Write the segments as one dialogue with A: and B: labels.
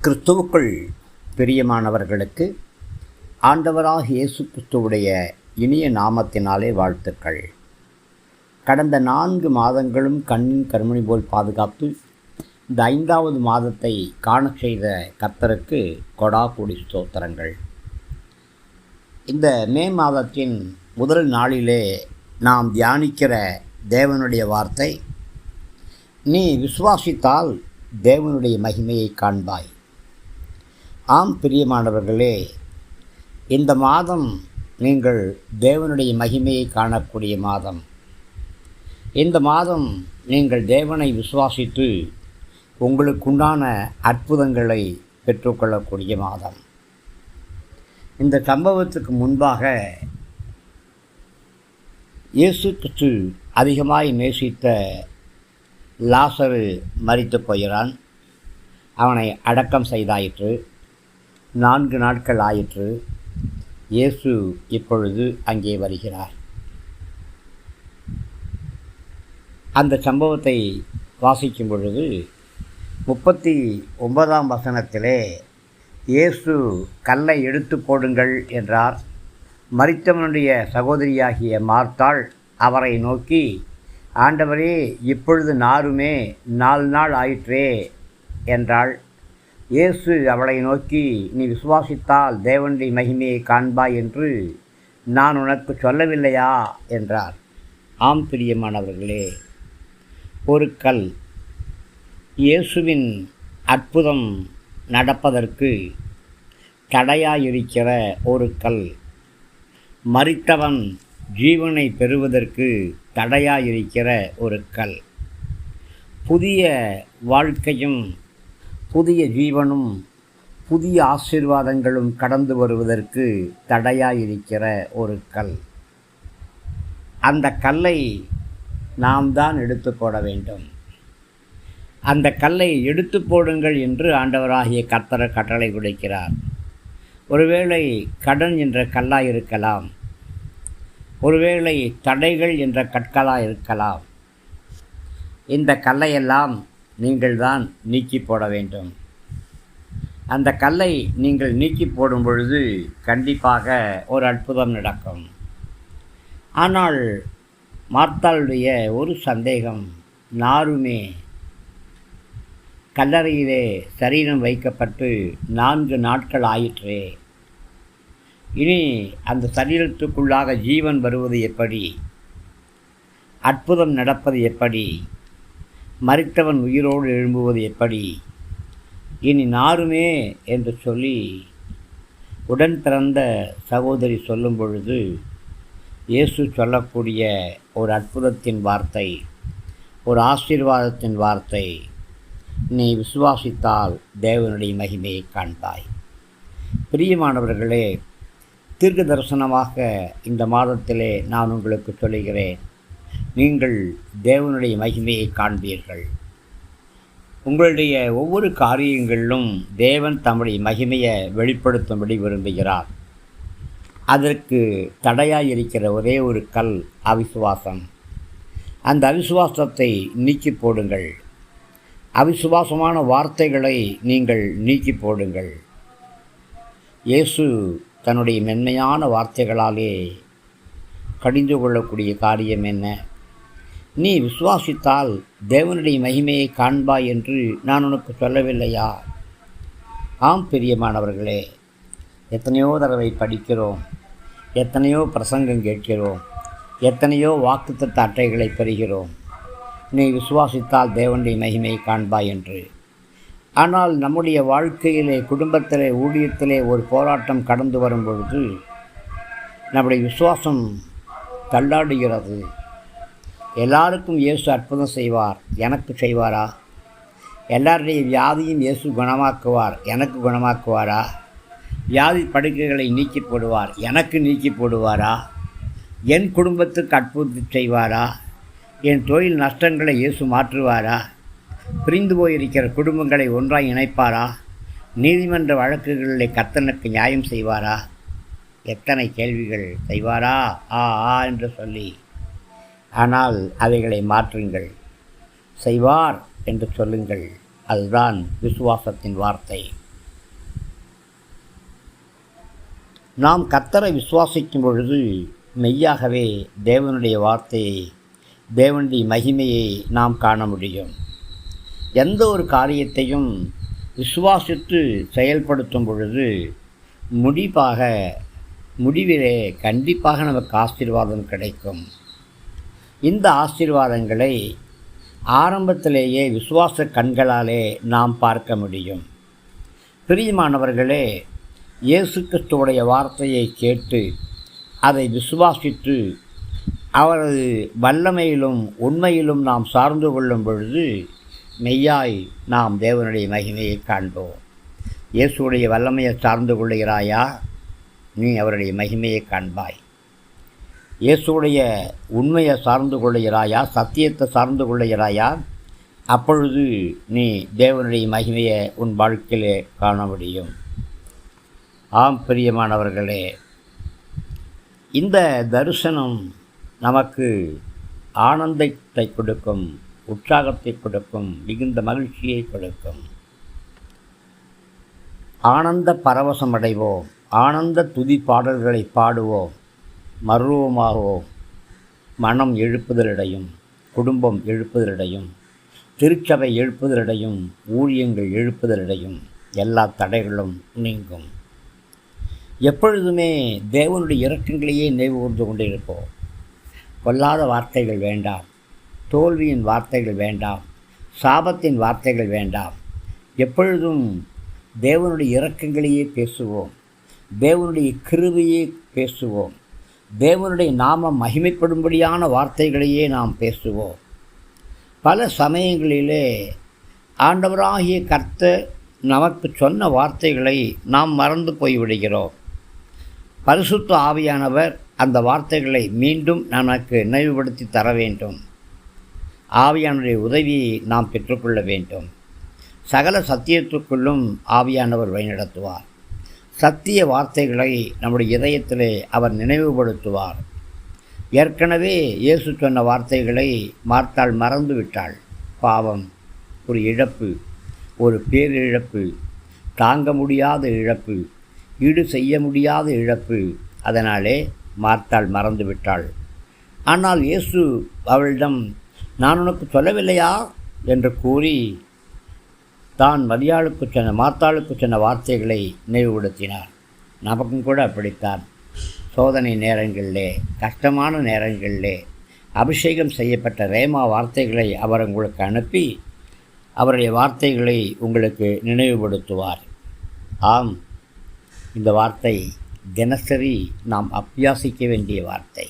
A: கிறிஸ்துவுக்குள் பிரியமானவர்களுக்கு ஆண்டவராக இயேசு கிறிஸ்துவுடைய இனிய நாமத்தினாலே வாழ்த்துக்கள். கடந்த 4 மாதங்களும் கண்ணின் கருமணி போல் பாதுகாத்து இந்த 5வது மாதத்தை காண செய்த கர்த்தருக்கு கொடாகோடி ஸ்தோத்திரங்கள். இந்த மே மாதத்தின் முதல் நாளிலே நாம் தியானிக்கிற தேவனுடைய வார்த்தை, நீ விசுவாசித்தால் தேவனுடைய மகிமையை காண்பாய். ஆம் பிரியமானவர்களே, இந்த மாதம் நீங்கள் தேவனுடைய மகிமையை காணக்கூடிய மாதம். இந்த மாதம் நீங்கள் தேவனை விசுவாசித்து உங்களுக்குண்டான அற்புதங்களை பெற்றுக்கொள்ளக்கூடிய மாதம். இந்த சம்பவத்துக்கு முன்பாக இயேசு கிறிஸ்து அதிகமாய் நேசித்த லாசரு மரித்து போகிறான். அவனை அடக்கம் செய்தாயிற்று. 4 நாட்கள் ஆயிற்று. இயேசு இப்பொழுது அங்கே வருகிறார். அந்த சம்பவத்தை வாசிக்கும் பொழுது 39ஆம் வசனத்திலே இயேசு கல்லை எடுத்து போடுங்கள் என்றார். மரித்தவனுடைய சகோதரியாகிய மார்த்தாள் அவரை நோக்கி, ஆண்டவரே, இப்பொழுது நாருமே 4 நாள் ஆயிற்றே என்றாள். இயேசு அவளை நோக்கி, நீ விசுவாசித்தால் தேவனுடைய மகிமையை காண்பாய் என்று நான் உனக்கு சொல்லவில்லையா என்றார். ஆம் பிரியமானவர்களே, ஒரு கல் இயேசுவின் அற்புதம் நடப்பதற்கு தடையாயிருக்கிற ஒரு கல், மரித்தவன் ஜீவனை பெறுவதற்கு தடையாயிருக்கிற ஒரு கல், புதிய வாழ்க்கையும் புதிய ஜீவனும் புதிய ஆசீர்வாதங்களும் கடந்து வருவதற்கு தடையாயிருக்கிற ஒரு கல். அந்த கல்லை நாம் தான் எடுத்து போட வேண்டும். அந்த கல்லை எடுத்து போடுங்கள் என்று ஆண்டவராகிய கர்த்தர் கட்டளை கொடுக்கிறார். ஒருவேளை கடன் என்ற கல்லாய் இருக்கலாம், ஒருவேளை தடைகள் என்ற கற்களாக இருக்கலாம். இந்த கல்லையெல்லாம் நீங்கள் தான் நீக்கி போட வேண்டும். அந்த கல்லை நீங்கள் நீக்கி போடும் பொழுது கண்டிப்பாக ஒரு அற்புதம் நடக்கும். ஆனால் மார்த்தாளுடைய ஒரு சந்தேகம், நாருமே கல்லறையிலே சரீரம் வைக்கப்பட்டு 4 நாட்கள் ஆயிற்றே, இனி அந்த சரீரத்துக்குள்ளாக ஜீவன் வருவது எப்படி, அற்புதம் நடப்பது எப்படி, மரித்தவன் உயிரோடு எழும்புவது எப்படி, இனி நாருமே என்று சொல்லி உடன் பிறந்த சகோதரி சொல்லும் பொழுது இயேசு சொல்லக்கூடிய ஒரு அற்புதத்தின் வார்த்தை, ஒரு ஆசீர்வாதத்தின் வார்த்தை, நீ விசுவாசித்தால் தேவனுடைய மகிமையை காண்பாய். பிரியமானவர்களே, தீர்க்க தரிசனமாக இந்த மாதத்திலே நான் உங்களுக்கு சொல்லுகிறேன், நீங்கள் தேவனுடைய மகிமையை காண்பீர்கள். உங்களுடைய ஒவ்வொரு காரியங்களிலும் தேவன் தம்முடைய மகிமையை வெளிப்படுத்தும்படி விரும்புகிறார். அதற்கு தடையாயிருக்கிற ஒரே ஒரு கல் அவிசுவாசம். அந்த அவிசுவாசத்தை நீக்கி போடுங்கள். அவிசுவாசமான வார்த்தைகளை நீங்கள் நீக்கி போடுங்கள். இயேசு தன்னுடைய மென்மையான வார்த்தைகளாலே கடிந்து கொள்ளக்கூடிய காரியம் என்ன? நீ விசுவாசித்தால் தேவனுடைய மகிமையை காண்பாய் என்று நான் உனக்கு சொல்லவில்லையா? ஆம் பிரியமானவர்களே, எத்தனையோ தடவை படிக்கிறோம், எத்தனையோ பிரசங்கம் கேட்கிறோம், எத்தனையோ வாக்குத்தத்த அட்டைகளை பெறுகிறோம், நீ விசுவாசித்தால் தேவனுடைய மகிமையை காண்பாய் என்று. ஆனால் நம்முடைய வாழ்க்கையிலே, குடும்பத்திலே, ஊழியத்திலே ஒரு போராட்டம் கடந்து வரும் பொழுது நம்முடைய விசுவாசம் தள்ளாடுகிறது. எல்லாருக்கும் இயேசு அற்புதம் செய்வார், எனக்கு செய்வாரா? எல்லாருடைய வியாதியும் இயேசு குணமாக்குவார், எனக்கு குணமாக்குவாரா? வியாதி படுக்கைகளை நீக்கி போடுவார், எனக்கு நீக்கி போடுவாரா? என் குடும்பத்துக்கு அற்புதம் செய்வாரா? என் தொழில் நஷ்டங்களை இயேசு மாற்றுவாரா? பிரிந்து போயிருக்கிற குடும்பங்களை ஒன்றாய் இணைப்பாரா? நீதிமன்ற வழக்குகளில் கர்த்தனுக்கு நியாயம் செய்வாரா? எத்தனை கேள்விகள். செய்வாரா என்று சொல்லி. ஆனால் அவைகளை மாற்றுங்கள். செய்வார் என்று சொல்லுங்கள். அதுதான் விசுவாசத்தின் வார்த்தை. நாம் கர்த்தரை விசுவாசிக்கும் பொழுது மெய்யாகவே தேவனுடைய வார்த்தையை, தேவனுடைய மகிமையை நாம் காண முடியும். எந்த ஒரு காரியத்தையும் விசுவாசித்து செயல்படுத்தும் பொழுது முடிவிலே கண்டிப்பாக நமக்கு ஆசீர்வாதம் கிடைக்கும். இந்த ஆசீர்வாதங்களை ஆரம்பத்திலேயே விசுவாச கண்களாலே நாம் பார்க்க முடியும். பிரியமானவர்களே, இயேசு கிறிஸ்துவுடைய வார்த்தையை கேட்டு அதை விசுவாசித்து அவரது வல்லமையிலும் உண்மையிலும் நாம் சார்ந்து கொள்ளும் பொழுது மெய்யாய் நாம் தேவனுடைய மகிமையை காண்போம். இயேசுடைய வல்லமையை சார்ந்து கொள்கிறாயா? நீ அவருடைய மகிமையை காண்பாய். இயேசுடைய உண்மையை சார்ந்து கொள்கிறாயா? சத்தியத்தை சார்ந்து கொள்கிறாயா? அப்பொழுது நீ தேவனுடைய மகிமையை உன் வாழ்க்கையிலே காண முடியும். ஆம் பிரியமானவர்களே, இந்த தரிசனம் நமக்கு ஆனந்தத்தை கொடுக்கும், உற்சாகத்தை கொடுக்கும், மிகுந்த மகிழ்ச்சியை கொடுக்கும். ஆனந்த பரவசம் அடைவோம், ஆனந்த துதி பாடல்களை பாடுவோம், மர்வமாகவும் மனம் எழுப்புதலடையும், குடும்பம் எழுப்புதலடையும், திருச்சபை எழுப்புதலடையும், ஊழியங்கள் எழுப்புதலடையும், எல்லா தடைகளும் நீங்கும். எப்பொழுதுமே தேவனுடைய இரக்கங்களையே நினைவு கூர்ந்து கொண்டிருப்போம். கொல்லாத வார்த்தைகள் வேண்டாம், தோல்வியின் வார்த்தைகள் வேண்டாம், சாபத்தின் வார்த்தைகள் வேண்டாம். எப்பொழுதும் தேவனுடைய இரக்கங்களையே பேசுவோம், தேவனுடைய கிருபையே பேசுவோம், தேவனுடைய நாமம் மகிமைப்படும்படியான வார்த்தைகளையே நாம் பேசுவோம். பல சமயங்களிலே ஆண்டவராகிய கர்த்தர் நமக்கு சொன்ன வார்த்தைகளை நாம் மறந்து போய்விடுகிறோம். பரிசுத்த ஆவியானவர் அந்த வார்த்தைகளை மீண்டும் நமக்கு நினைவுபடுத்தி தர வேண்டும். ஆவியானவருடைய உதவியை நாம் பெற்றுக்கொள்ள வேண்டும். சகல சத்தியத்துக்குள்ளும் ஆவியானவர் வழிநடத்துவார். சத்திய வார்த்தைகளை நம்முடைய இதயத்திலே அவர் நினைவுபடுத்துவார். ஏற்கனவே இயேசு சொன்ன வார்த்தைகளை மார்த்தாள் மறந்துவிட்டாள். பாவம், ஒரு இழப்பு, ஒரு பேரிழப்பு, தாங்க முடியாத இழப்பு, ஈடு செய்ய முடியாத இழப்பு. அதனாலே மார்த்தாள் மறந்துவிட்டாள். ஆனால் இயேசு அவளிடம், நான் உனக்கு சொல்லவில்லையா என்று கூறி தான் மார்த்தாளுக்கு சொன்ன வார்த்தைகளை நினைவுபடுத்தினார். நமக்கும் கூட அப்படித்தான். சோதனை நேரங்களிலே, கஷ்டமான நேரங்களிலே அபிஷேகம் செய்யப்பட்ட ரேமா வார்த்தைகளை அவர் உங்களுக்கு அனுப்பி அவருடைய வார்த்தைகளை உங்களுக்கு நினைவுபடுத்துவார். ஆம், இந்த வார்த்தை தினசரி நாம் அபியாசிக்க வேண்டிய வார்த்தை.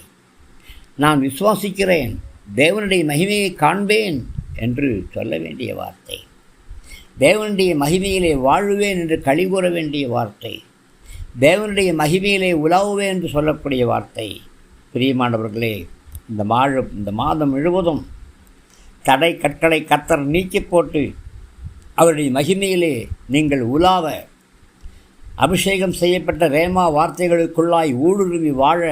A: நான் விசுவாசிக்கிறேன், தேவனுடைய மகிமையை காண்பேன் என்று சொல்ல வேண்டிய வார்த்தை. தேவனுடைய மகிமையிலே வாழுவேன் என்று களிகூற வேண்டிய வார்த்தை. தேவனுடைய மகிமையிலே உலாவுவேன் என்று சொல்லக்கூடிய வார்த்தை. பிரியமானவர்களே, இந்த மாதம் முழுவதும் தடை கட்டளை கர்த்தர் நீக்கி போட்டு அவருடைய மகிமையிலே நீங்கள் உலாவ, அபிஷேகம் செய்யப்பட்ட ரேமா வார்த்தைகளுக்குள்ளாய் ஊடுருவி வாழ,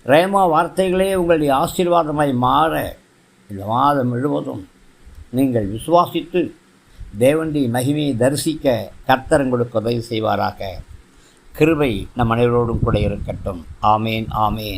A: ரேமா வார்த்தைகளே உங்களுடைய ஆசீர்வாதமாய் மாற இந்த மாதம் முழுவதும் நீங்கள் விசுவாசித்து தேவனுடைய மகிமையை தரிசிக்க கர்த்தர் உங்களுக்கு உதவி செய்வாராக. கிருபை நம் அனைவரோடும் கூட இருக்கட்டும். ஆமேன், ஆமேன்.